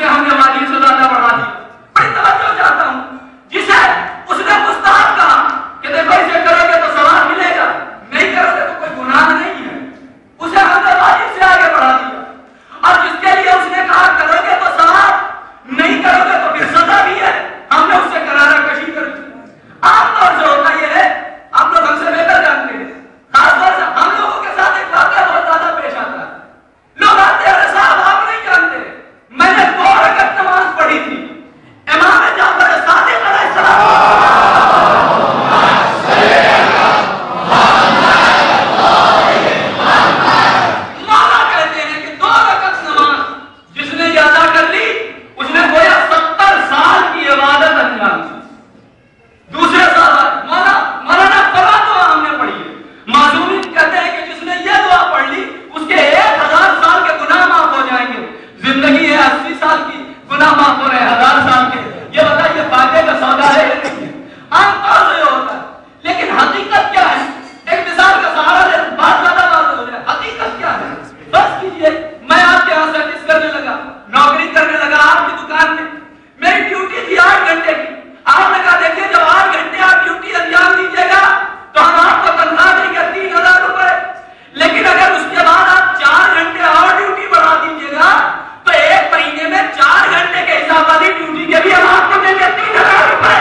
سے ہم نے مالی سے زیادہ بڑھا دی. بڑی توجہ چاہتا ہوں. جسے اس نے مستحب کہا کہ دیکھو اسے کرو گے تو ثواب ملے گا, نہیں کرو گے تو کوئی گناہ نہیں ہے, اسے ہم نے واجب سے آگے بڑھا دیا. اور جس کے لیے اس نے کہا کرو گے تو ثواب, نہیں کرو گے تو پھر سزا بھی ہے, ہم نے اس سے کرارا کشی کر دی. عام طور سے ہوتا یہ ہے, آپ لوگ ہم سے بہتر جانتے ہیں, خاص طور سے ہم لوگوں کے ساتھ ایک واقعہ بہت زیادہ پیش آتا ہے. لوگ آتے ہیں صاحب آپ نہیں جانتے, میں نے 2 رکعت نماز پڑھی تھی, امام جعفر صادق علیہ السلام مولا کہتے ہیں کہ 2 رکعت نماز جس نے ادا کر لی اس نے گویا 70 سال کی عبادت انجام دی. دوسرے سال مولانا فلاں دعا ہم نے پڑھی ہے. معصومین کہتے ہیں کہ جس نے یہ دعا پڑھ لی اس کے 1000 سال کے گناہ معاف ہو جائیں گے. زندگی ہے 80 سال کی, گناہ معاف ہو رہے 1000 سال کے. یہ بتائیے فائدے کا سودا ہے یا نہیں ہے؟ عام طور سے یہ ہوتا ہے, لیکن حقیقت کیا ہے؟ ایک مثال کا سہارا لے, بات زیادہ بات ہو جائے. حقیقت کیا ہے؟ بس کیجئے, میں آپ کے یہاں سروس کرنے لگا, نوکری کرنے لگا آپ کی دکان میں. میری ڈیوٹی تھی 8 گھنٹے کی. آپ نے کہا دیکھیے جب 8 گھنٹے آپ ڈیوٹی انجام دیجیے گا تو ہم آپ کو تنخواہ دیں گے 3000 روپے. لیکن اگر اس کے بعد آپ 4 گھنٹے اور ڈیوٹی بڑھا دیجیے گا تو 1 مہینے میں 4 گھنٹے کے حساب والی ڈیوٹی کے بھی ہم آپ کو دیں گے 3000 روپے.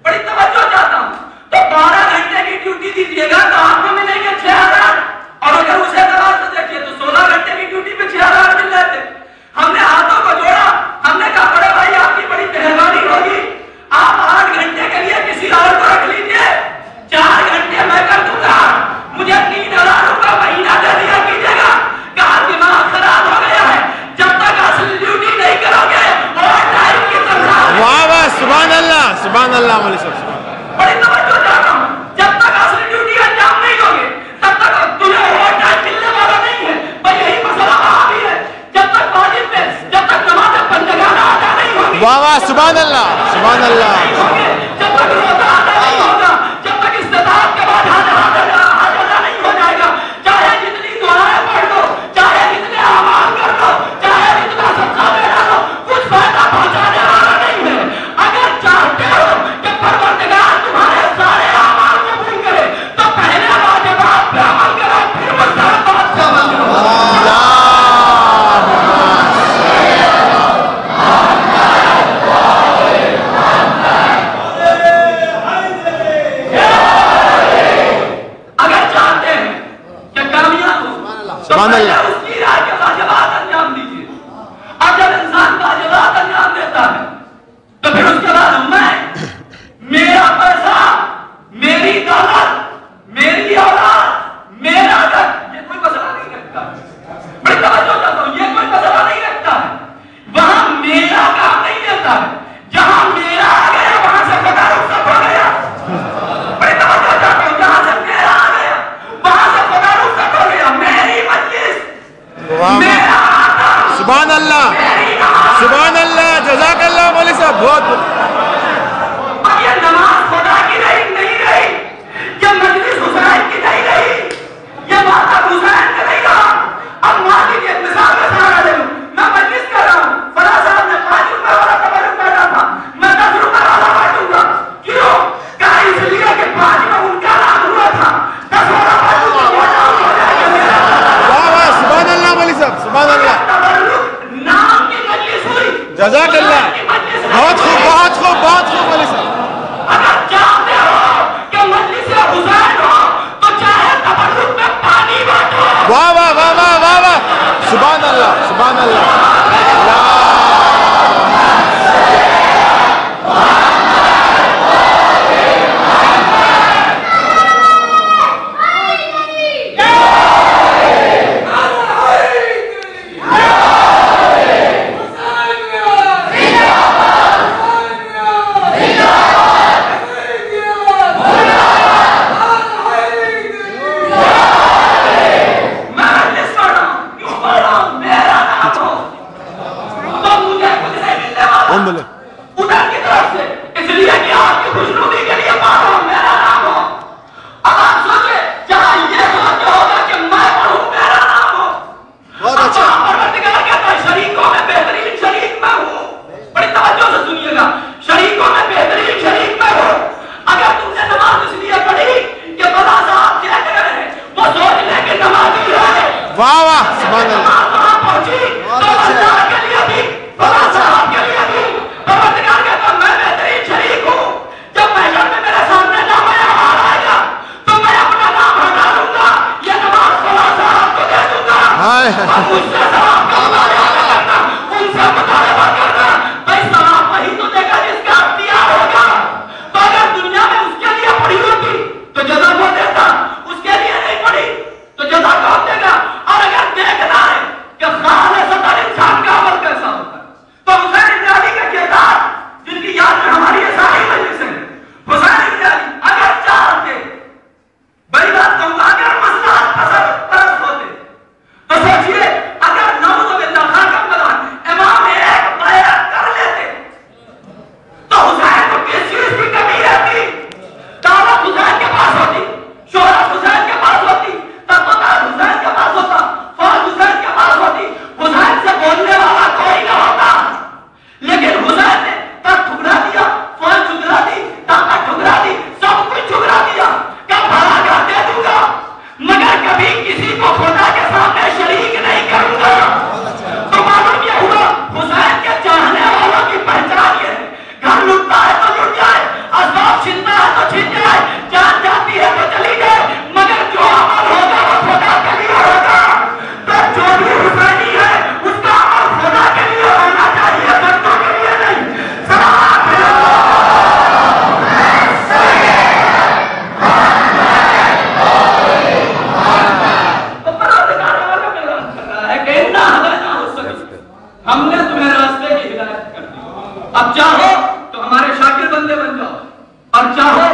بڑی توجہ چاہتا ہوں. تو 12 گھنٹے کی ڈیوٹی دیجیے گا تو آپ کو ملیں گے 6000, اور اگر اسے اعتبار سے دیکھیے تو 16 گھنٹے کی ڈیوٹی پہ 6000 مل رہے تھے. ہم نے ہاتھوں کو جوڑا, ہم نے کہا بڑے بھائی آپ کی بڑی مہربانی ہوگی, آپ 8 گھنٹے کے لیے کسی اور کو رکھ لیجیے, 4 گھنٹے میں کر دوں گا, مجھے 3000 روپے مہینہ دے دیا کیجیے گا. کہا دماغ خراب ہو گیا ہے, جب تک اصل ڈیوٹی نہیں کرو گے اور ٹائم کی تنخواہ. واہ واہ, سبحان اللہ, سبحان اللہ. مولوی صاحب بڑی توجہ چاہتا ہوں, جب تک اصل ڈیوٹی انجام نہیں دو گے تب تک تمہیں اور ٹائم ملنے والا نہیں ہے. بھائی یہی مسئلہ وہاں بھی ہے, جب تک واجب میں, جب تک نماز پنجگانہ ادا نہیں ہوگی, واہ واہ, سبحان اللہ, سبحان اللہ. جب تک روزہ ادا نہیں ہوگا, جب تک استطاعت کے بعد حج ادا نہیں ہو جائے گا, چاہے جتنی دعائیں پڑھ دو, چاہے جتنے اعمال کر دو, چاہے جتنا صدقہ دے ڈالو, کچھ فائدہ پہنچانے والا نہیں ہے. اگر چاہتے ہو کہ پروردگار تمہارے سارے اعمال قبول کرے تو پہلے واجبات پہ عمل کرو, پھر مستحبات پہ عمل کرو. سبحان اللہ. اس کی رائے کے واجبات انجام دیجیے, اور جب انسان واجبات انجام دیتا ہے تو پھر اس کے بعد میں, میرا پیسہ, میری دولت, میری اولاد, میرا گھر, یہ کوئی مسئلہ نہیں رکھتا. بڑی توجہ چاہتا ہوں, یہ کوئی مسئلہ نہیں رکھتا ہے. وہاں میرا کام نہیں دیتا ہے, جہاں میرا آ گیا وہاں سے خدا رخصت ہو گیا. بڑی توجہ چاہتا ہوں, جہاں سے میرا آ گیا وہاں سے خدا رخصت ہو گیا. میری مجلس, میرا آدم, سبحان اللہ, سبحان اللہ, جزاک اللہ مولوی صاحب. بہت اب یہ نماز خدا کی نہیں رہی, یہ مجلس حسین کی نہیں رہی, یہ ماتم حسین کا نہیں رہا. اب ماضی کی مثال کا سہارا لے لوں, میں مجلس کر رہا ہوں, فلاں صاحب نے 5 روپے والا تبرک بیٹھا تھا, میں 10 روپے والا بانٹوں گا. کیوں؟ کہا اس لیے کہ 5 میں ان کا نام ہوا تھا, 10 والا بانٹوں گا, وہ نام ہو جائے گا میرا. واہ واہ, سبحان اللہ مولوی صاحب, سبحان اللہ. نام کی مجلس ہوئی, جزاک اللہ. بہت خوب, بہت خوب, بہت خوب مولوی صاحب. اگر چاہتے ہو کہ مجلس حسین ہو تو چاہے تبرک میں پانی بانٹو. واہ واہ, واہ واہ, واہ واہ, سبحان اللہ, سبحان اللہ. میں مجلس پڑھ رہا ہوں, کیوں پڑھ رہا ہوں, میرا نام ہو, سے مطالبہ کرنا، بھائی ثواب وہی تو دے گا جس کا اختیار ہوگا. تو اگر دنیا میں اس کے لیے پڑی ہوتی تو جزا وہ دیتا، اس کے لیے نہیں پڑی تو جزا کون دے گا؟ اور اگر دیکھنا ہے کہ خالصتاً انسان کا عمل کیسا ہوتا ہے تو حسین ابن علی کا کردار جن کی یاد میں ہماری یہ ساری مجلسیں ہیں، حسین ابن علی اگر چاہتے، بڑی بات کہوں گا، اگر مصلحت پسند طرف ہوتے تو سوچئے اگر نعوذ باللہ خاکم بلان امام ایک بیعت کر لیتے تو حسین کو کس چیز کی کمی رہتی؟ دعوت حسین کے پاس ہوتی، شہرت حسین کے پاس ہوتی، تقویٰ حسین کے پاس ہوتا، فوج حسین کے پاس ہوتی، حسین سے بولنے والا کوئی نہ ہوتا. لیکن حسین نے تک ٹھکرا دیا، فوج ٹھکرا دی، طاقت ٹھکرا دی، سب کچھ ٹھکرا دیا کہ بھلا کر دے دوں گا مگر کبھی کسی کو خدا کے سامنے شریک نہیں کروں گا. تو معلوم یہ ہوا حسین کے چاہنے والوں کی پہچان یہ ہے، گھر لٹتا ہے تو لٹ جائے، اسباب چھنتا ہے تو چھن جائے، جان جاتی ہے تو چلی جائے، مگر جو عمل ہوگا وہ خدا کے لیے ہوگا. تو جو بھی حسینی ہے اس کا عمل خدا کے لیے ہونا چاہیے، بندوں کے لیے نہیں. تو پروردگار والا اعلان کر رہا ہے کہ اِنَّا هَدَيْنَاهُ السَّبِيلَ، ہم نے تمہیں راستے کی ہدایت کر دی. اب چاہو تو ہمارے شاکر بندے بن جاؤ اور چاہو